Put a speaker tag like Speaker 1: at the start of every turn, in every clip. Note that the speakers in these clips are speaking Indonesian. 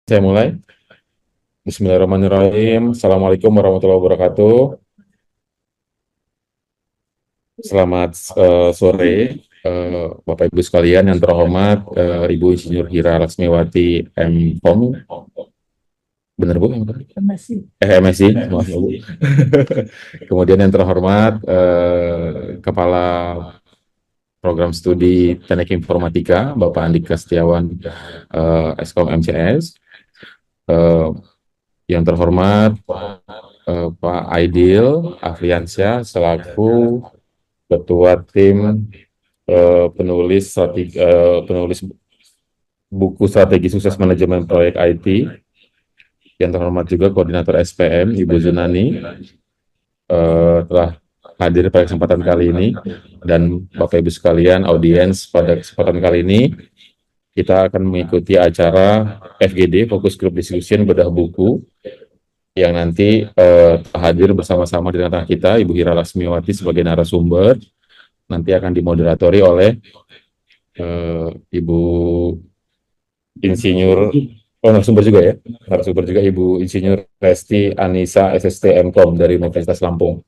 Speaker 1: Saya mulai. Bismillahirrahmanirrahim. Assalamualaikum warahmatullahi wabarakatuh. Selamat sore, Bapak Ibu sekalian yang terhormat, Ibu Insinyur Hira Laksmiwati M.Kom. Benar Bu? MSI. MSI, maaf ya, Bu. Kemudian yang terhormat, Kepala Program Studi Teknik Informatika, Bapak Andika Setiawan, Eskom MCS. Eh, yang terhormat, Pak Aidil Afriansyah selaku Ketua Tim penulis buku Strategi Sukses Manajemen Proyek IT. Yang terhormat juga Koordinator SPM Ibu Zunani telah hadir pada kesempatan kali ini, dan Bapak Ibu sekalian audiens, pada kesempatan kali ini kita akan mengikuti acara FGD Focus Group Discussion bedah buku yang nanti hadir bersama-sama di tengah-tengah kita Ibu Hira Laksmiwati sebagai narasumber. Nanti akan dimoderatori oleh Ibu Insinyur, narasumber juga ya, narasumber juga Ibu Insinyur Resti Anissa SST M.Com dari Universitas Lampung.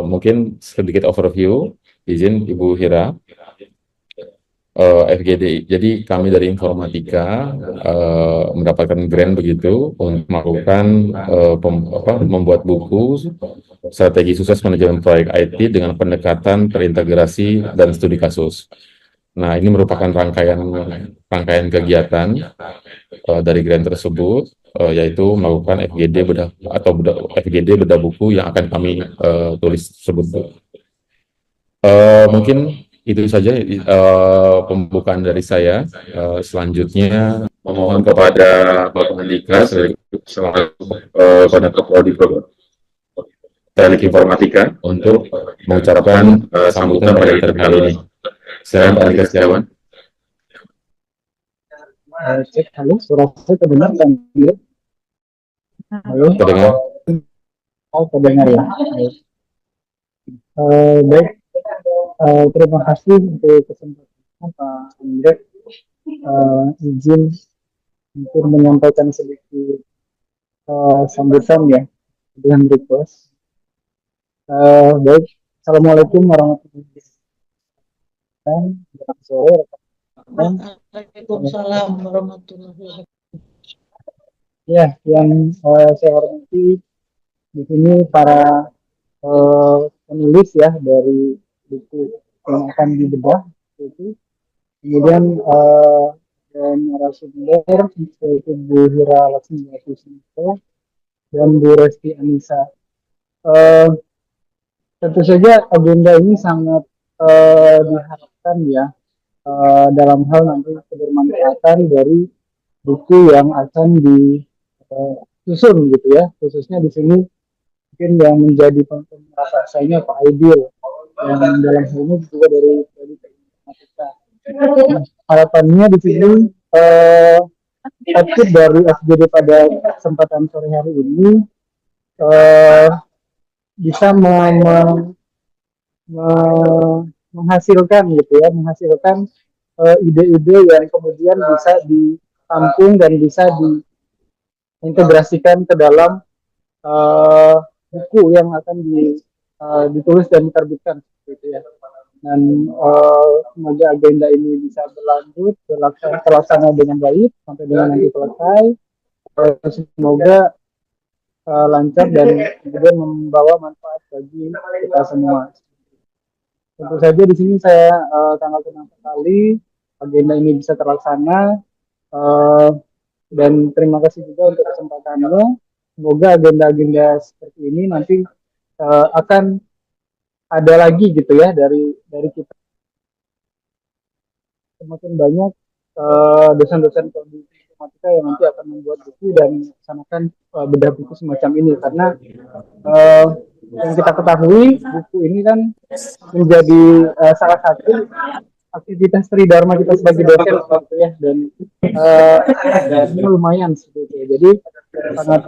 Speaker 1: Mungkin sedikit overview, izin Ibu Hira. FGD, jadi kami dari informatika mendapatkan grant begitu untuk melakukan membuat buku strategi sukses manajemen proyek IT dengan pendekatan terintegrasi dan studi kasus. Nah, ini merupakan rangkaian kegiatan dari grant tersebut, yaitu melakukan FGD FGD bedah buku yang akan kami tulis tersebut. Mungkin itu saja pembukaan dari saya. Selanjutnya memohon kepada Bapak Andika selaku koordinator prodi Teknik Informatika untuk mengucapkan sambutan pada acara kali ini. Saya Pak Andika Setiawan.
Speaker 2: Cek, halo, suara saya terdengar kan? Halo,
Speaker 1: Terdengar?
Speaker 2: oh terdengar ya. Baik, terima kasih untuk kesempatan Pak Andre. Izin untuk menyampaikan sedikit sambutan ya dengan request. Baik, assalamualaikum warahmatullahi wabarakatuh. Selamat sore.
Speaker 3: Waalaikumsalam warahmatullahi wabarakatuh.
Speaker 2: Ya, yang saya hormati di sini para penulis ya dari buku yang akan dibedah itu. Kemudian dan narasumber yaitu Bu Hira Laksmiwati dan Bu Resti Anissa. Tentu saja agenda ini sangat diharapkan ya dalam hal nanti kebermanfaatan dari buku yang akan disusun gitu ya, khususnya di sini mungkin yang menjadi pembahasannya Pak Aidil yang dalam hal ini juga dari informatika. Harapannya di sini output dari FGD pada kesempatan sore hari ini bisa menghasilkan gitu ya, menghasilkan ide-ide yang kemudian bisa ditampung dan bisa diintegrasikan ke dalam buku yang akan ditulis dan diterbitkan gitu ya. Dan semoga agenda ini bisa berlanjut terlaksana dengan baik sampai dengan nanti selesai. Semoga lancar dan kemudian membawa manfaat bagi kita semua. Tentu saja di sini saya sangat senang sekali agenda ini bisa terlaksana dan terima kasih juga untuk kesempatannya. Semoga agenda-agenda seperti ini nanti akan ada lagi gitu ya dari kita. Semakin banyak dosen-dosen informatika yang nanti akan membuat buku dan melaksanakan bedah buku semacam ini, karena yang kita ketahui buku ini kan menjadi salah satu aktivitas tridharma kita sebagai dosen gitu ya, dan lumayan seperti itu. Jadi sangat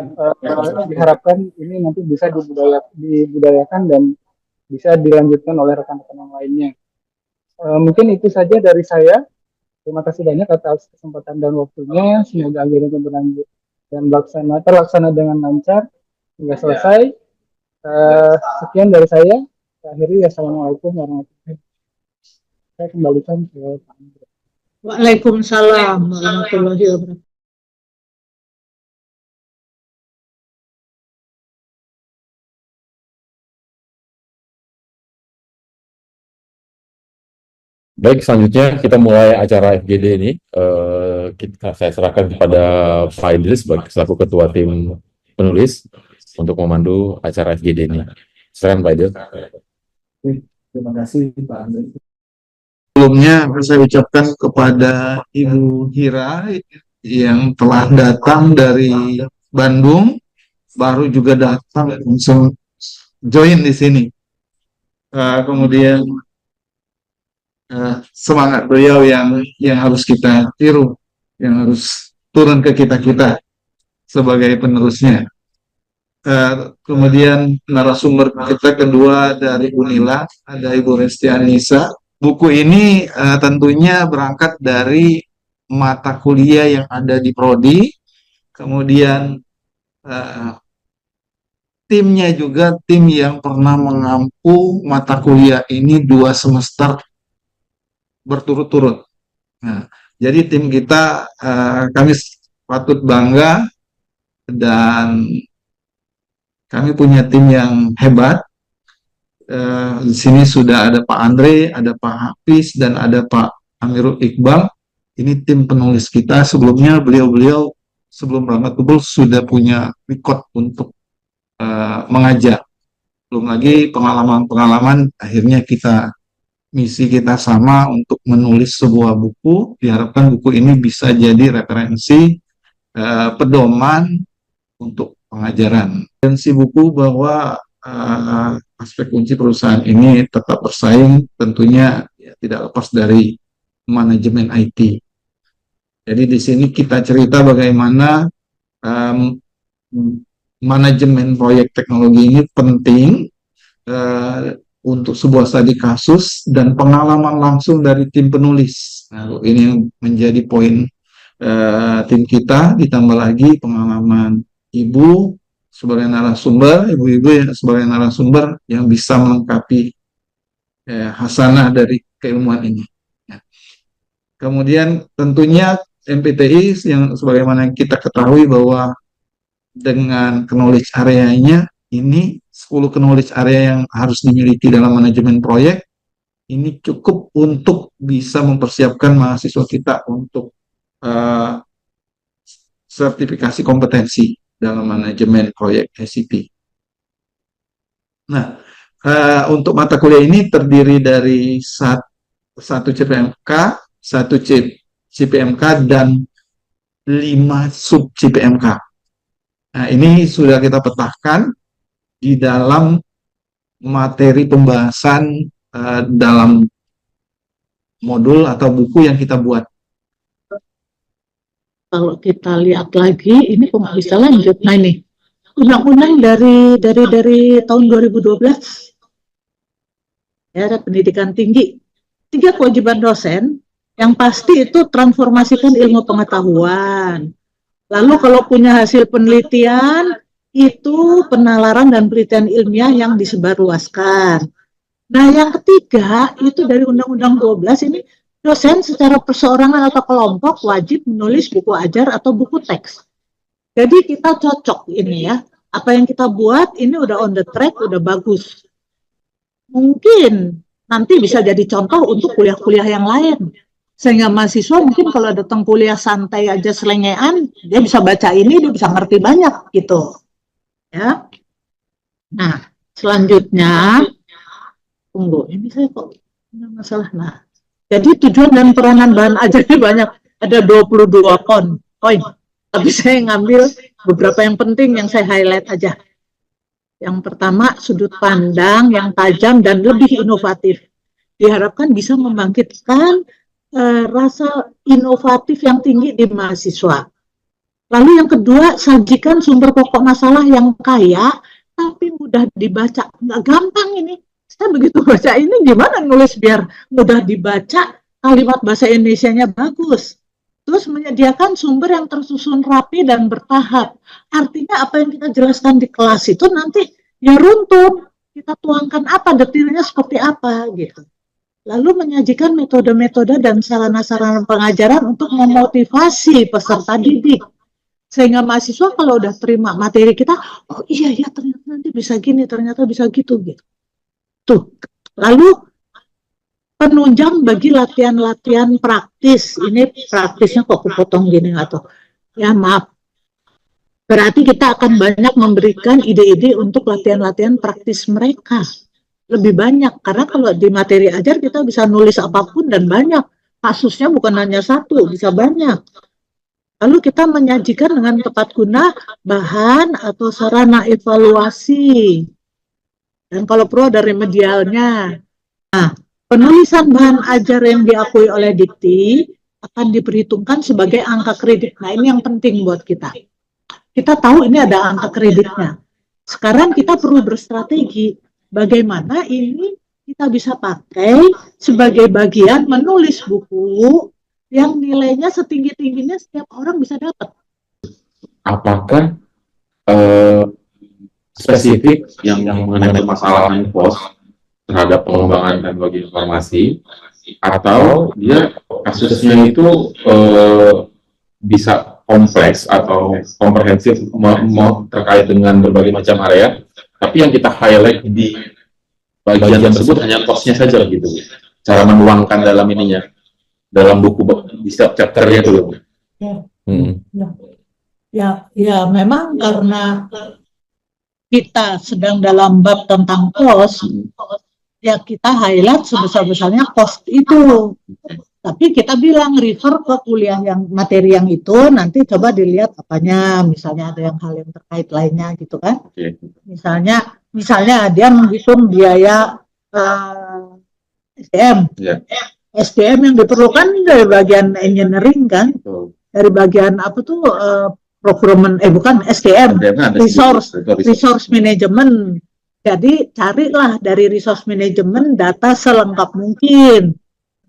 Speaker 2: diharapkan ini nanti bisa dibudayakan dan bisa dilanjutkan oleh rekan-rekan yang lainnya. Mungkin itu saja dari saya. Terima kasih banyak atas kesempatan dan waktunya. Semoga agendanya berlanjut dan terlaksana dengan lancar hingga selesai. Sekian dari saya. Akhirnya, assalamualaikum warahmatullahi wabarakatuh. Saya kembalikan ke Pak Andre.
Speaker 3: Waalaikumsalam warahmatullahi wabarakatuh.
Speaker 1: Baik, selanjutnya kita mulai acara FGD ini. Saya serahkan kepada Pak Idris sebagai selaku ketua tim penulis untuk memandu acara FGD ini. Silakan Pak Idris.
Speaker 4: Terima kasih Pak Andre. Sebelumnya saya ucapkan kepada Ibu Hira yang telah datang dari Bandung, baru juga datang langsung join di sini. Kemudian semangat beliau yang harus kita tiru, yang harus turun ke kita sebagai penerusnya. Kemudian narasumber kita kedua dari Unila, ada Ibu Resti Anissa. Buku ini tentunya berangkat dari mata kuliah yang ada di Prodi, kemudian timnya juga tim yang pernah mengampu mata kuliah ini 2 semester berturut-turut. Nah, jadi tim kita kami patut bangga dan kami punya tim yang hebat. Di sini sudah ada Pak Andre, ada Pak Hafiz, dan ada Pak Amirul Iqbal. Ini tim penulis kita. Sebelumnya beliau sebelum berangkat kubul sudah punya record untuk mengajar. Belum lagi pengalaman-pengalaman, akhirnya misi kita sama untuk menulis sebuah buku. Diharapkan buku ini bisa jadi referensi, pedoman untuk pengajaran. Referensi buku bahwa aspek kunci perusahaan ini tetap bersaing, tentunya ya, tidak lepas dari manajemen IT. Jadi di sini kita cerita bagaimana manajemen proyek teknologi ini penting untuk sebuah studi kasus dan pengalaman langsung dari tim penulis. Nah, ini yang menjadi poin tim kita, ditambah lagi pengalaman Ibu sebagai narasumber, ibu-ibu yang sebagai narasumber yang bisa melengkapi hasanah dari keilmuan ini. Ya. Kemudian tentunya MPTI yang sebagaimana yang kita ketahui bahwa dengan knowledge area-nya ini 10 knowledge area yang harus dimiliki dalam manajemen proyek ini cukup untuk bisa mempersiapkan mahasiswa kita untuk sertifikasi kompetensi dalam manajemen proyek SCP. Nah, untuk mata kuliah ini terdiri dari satu CPMK, satu CPMK, dan 5 sub CPMK. Nah, ini sudah kita petakan di dalam materi pembahasan dalam modul atau buku yang kita buat.
Speaker 3: Kalau kita lihat lagi, ini kok nggak bisa lanjut. Nah ini, undang-undang dari tahun 2012, ya, ada pendidikan tinggi. 3 kewajiban dosen, yang pasti itu transformasikan ilmu pengetahuan. Lalu kalau punya hasil penelitian, itu penalaran dan penelitian ilmiah yang disebarluaskan. Nah yang ketiga, itu dari Undang-Undang 12 ini, dosen secara perseorangan atau kelompok wajib menulis buku ajar atau buku teks. Jadi kita cocok ini ya, apa yang kita buat ini udah on the track, udah bagus. Mungkin nanti bisa jadi contoh untuk kuliah-kuliah yang lain. Sehingga mahasiswa mungkin kalau datang kuliah santai aja selengean, dia bisa baca ini, dia bisa ngerti banyak gitu. Ya. Nah, selanjutnya, tunggu, ini saya kok ada masalah. Nah, jadi tujuan dan peranan bahan ajarnya banyak, ada 22 poin. Tapi saya ngambil beberapa yang penting yang saya highlight aja. Yang pertama, sudut pandang yang tajam dan lebih inovatif. Diharapkan bisa membangkitkan rasa inovatif yang tinggi di mahasiswa. Lalu yang kedua, sajikan sumber pokok masalah yang kaya, tapi mudah dibaca. Nggak gampang ini. Saya begitu baca ini gimana nulis biar mudah dibaca kalimat bahasa Indonesianya bagus. Terus menyediakan sumber yang tersusun rapi dan bertahap. Artinya apa yang kita jelaskan di kelas itu nanti ya runtun. Kita tuangkan apa, detailnya seperti apa gitu. Lalu menyajikan metode-metode dan sarana-sarana pengajaran untuk memotivasi peserta didik. Sehingga mahasiswa kalau udah terima materi kita, oh iya ya ternyata nanti bisa gini, ternyata bisa gitu gitu. Tuh. Lalu penunjang bagi latihan-latihan praktis. Ini praktisnya kok kepotong gini nggak tuh? Ya maaf. Berarti kita akan banyak memberikan ide-ide untuk latihan-latihan praktis mereka. Lebih banyak. Karena kalau di materi ajar kita bisa nulis apapun dan banyak. Kasusnya bukan hanya satu, bisa banyak. Lalu kita menyajikan dengan tepat guna bahan atau sarana evaluasi. Dan kalau perlu ada remedialnya. Nah, penulisan bahan ajar yang diakui oleh Dikti akan diperhitungkan sebagai angka kredit. Nah, ini yang penting buat kita. Kita tahu ini ada angka kreditnya. Sekarang kita perlu berstrategi bagaimana ini kita bisa pakai sebagai bagian menulis buku yang nilainya setinggi-tingginya setiap orang bisa dapat.
Speaker 1: Apakah spesifik yang mengenai permasalahan pos terhadap pengembangan teknologi informasi, atau dia kasusnya itu bisa kompleks atau komprehensif terkait dengan berbagai macam area, tapi yang kita highlight di bagian tersebut hanya kosnya saja gitu, cara menuangkan dalam ininya, dalam buku di setiap chapternya itu.
Speaker 3: Ya, memang karena kita sedang dalam bab tentang kos, ya kita highlight sebesar-besarnya cost itu. Tapi kita bilang refer ke kuliah yang materi yang itu, nanti coba dilihat apanya, misalnya ada yang hal yang terkait lainnya gitu kan. Misalnya dia menghitung biaya SDM. SDM yang diperlukan dari bagian engineering kan, dari bagian apa tuh procurement, bukan SDM, resource management. Jadi carilah dari resource management data selengkap mungkin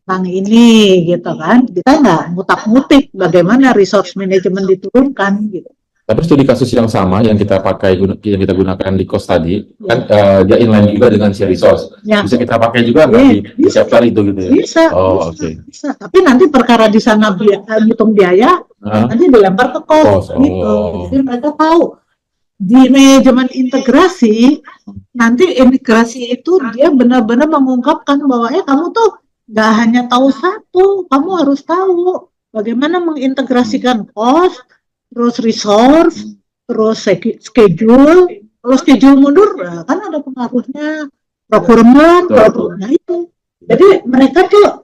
Speaker 3: tentang ini gitu kan. Kita nggak ngutak-ngutik bagaimana resource management diturunkan gitu.
Speaker 1: Tapi studi kasus yang sama yang kita pakai, yang kita gunakan di kos tadi, kan dia inline juga dengan share resource. Ya. Bisa kita pakai juga nggak di chapter itu gitu ya?
Speaker 3: Bisa.
Speaker 1: Oh, oke.
Speaker 3: Bisa. Tapi nanti perkara di sana hitung biaya, nanti dilempar ke kos gitu. Jadi mereka tahu di manajemen integrasi, nanti integrasi itu dia benar-benar mengungkapkan bahwa kamu tuh nggak hanya tahu satu, kamu harus tahu bagaimana mengintegrasikan cost, terus resource, terus schedule, kalau schedule mundur kan ada pengaruhnya, procurement, nah itu. Jadi mereka tuh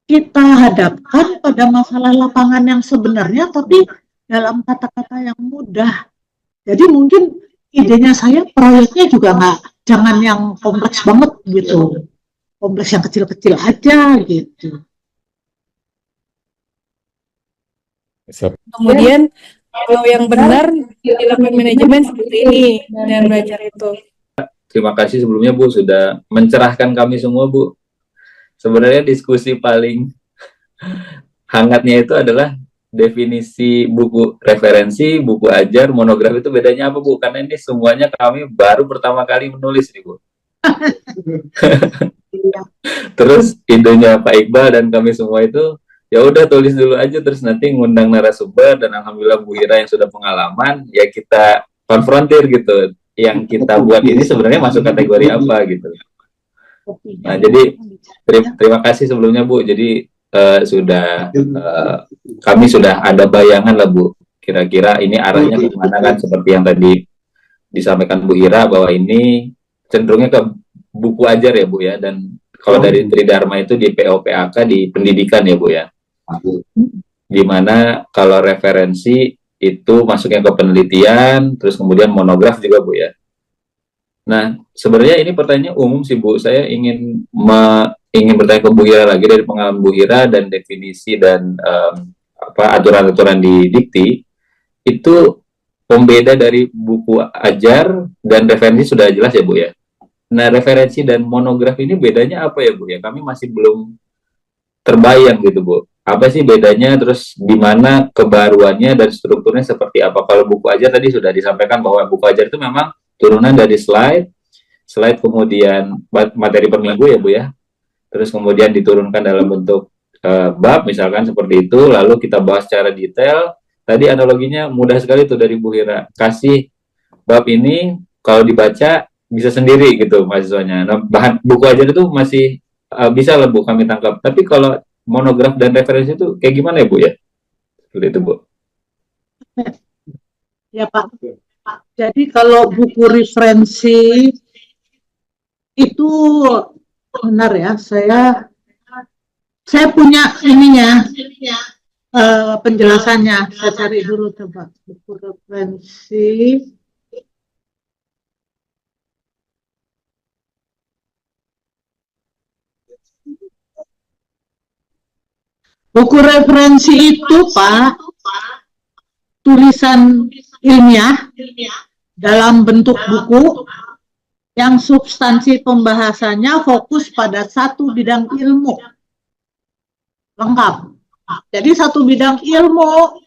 Speaker 3: kita hadapkan pada masalah lapangan yang sebenarnya, tapi dalam kata-kata yang mudah. Jadi mungkin idenya saya proyeknya juga jangan yang kompleks banget gitu, kompleks yang kecil-kecil aja gitu.
Speaker 5: Kemudian kalau yang benar dilakukan manajemen seperti ini dan belajar itu.
Speaker 6: Terima kasih sebelumnya Bu sudah mencerahkan kami semua Bu. Sebenarnya diskusi paling hangatnya itu adalah definisi buku referensi, buku ajar, monograf itu bedanya apa Bu? Karena ini semuanya kami baru pertama kali menulis nih Bu. Terus idenya Pak Iqbal dan kami semua itu ya udah tulis dulu aja, terus nanti ngundang narasumber, dan alhamdulillah Bu Ira yang sudah pengalaman ya kita konfrontir gitu. Yang kita buat ini sebenarnya masuk kategori apa gitu. Nah jadi terima kasih sebelumnya Bu. Jadi kami sudah ada bayangan lah Bu, kira-kira ini arahnya kemana kan, seperti yang tadi disampaikan Bu Ira bahwa ini cenderungnya ke buku ajar ya Bu ya, dan kalau dari Tridharma itu di POPAK di pendidikan ya Bu ya, dimana kalau referensi itu masuknya ke penelitian, terus kemudian monograf juga Bu ya. Nah sebenarnya ini pertanyaan umum sih Bu, saya ingin bertanya ke Bu Ira lagi dari pengalaman Bu Ira dan definisi dan aturan-aturan di Dikti itu pembeda dari buku ajar dan referensi sudah jelas ya Bu ya. Nah referensi dan monograf ini bedanya apa ya Bu ya? Kami masih belum terbayang gitu Bu. Apa sih bedanya, terus di mana kebaruannya dan strukturnya seperti apa? Kalau buku ajar tadi sudah disampaikan bahwa buku ajar itu memang turunan dari slide kemudian materi per minggu ya Bu ya. Terus kemudian diturunkan dalam bentuk bab misalkan seperti itu, lalu kita bahas secara detail. Tadi analoginya mudah sekali tuh dari Bu Hira. Kasih bab ini kalau dibaca bisa sendiri gitu mahasiswanya. Nah, bahan buku ajar itu masih bisa lah Bu kami tangkap. Tapi kalau monograf dan referensi itu kayak gimana ya Bu ya? Seperti itu Bu.
Speaker 3: Ya Pak. Jadi kalau buku referensi itu benar ya, saya punya ininya, penjelasannya. Saya cari dulu coba buku referensi. Buku referensi itu Pak, tulisan ilmiah dalam bentuk buku yang substansi pembahasannya fokus pada satu bidang ilmu lengkap. Jadi satu bidang ilmu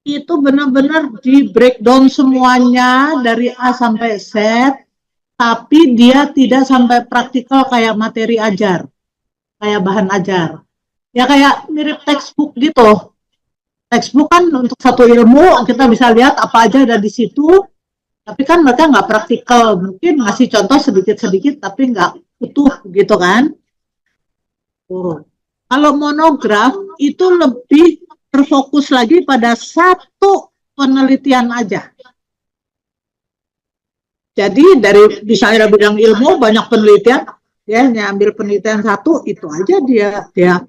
Speaker 3: itu benar-benar di breakdown semuanya dari A sampai Z, tapi dia tidak sampai praktikal kayak materi ajar, kayak bahan ajar. Ya kayak mirip textbook gitu. Textbook kan untuk satu ilmu kita bisa lihat apa aja ada di situ, tapi kan mereka nggak praktikal, mungkin ngasih contoh sedikit-sedikit tapi nggak utuh gitu kan. Kalau monograf itu lebih terfokus lagi pada satu penelitian aja. Jadi dari misalnya bidang ilmu banyak penelitian, ya ambil penelitian satu itu aja dia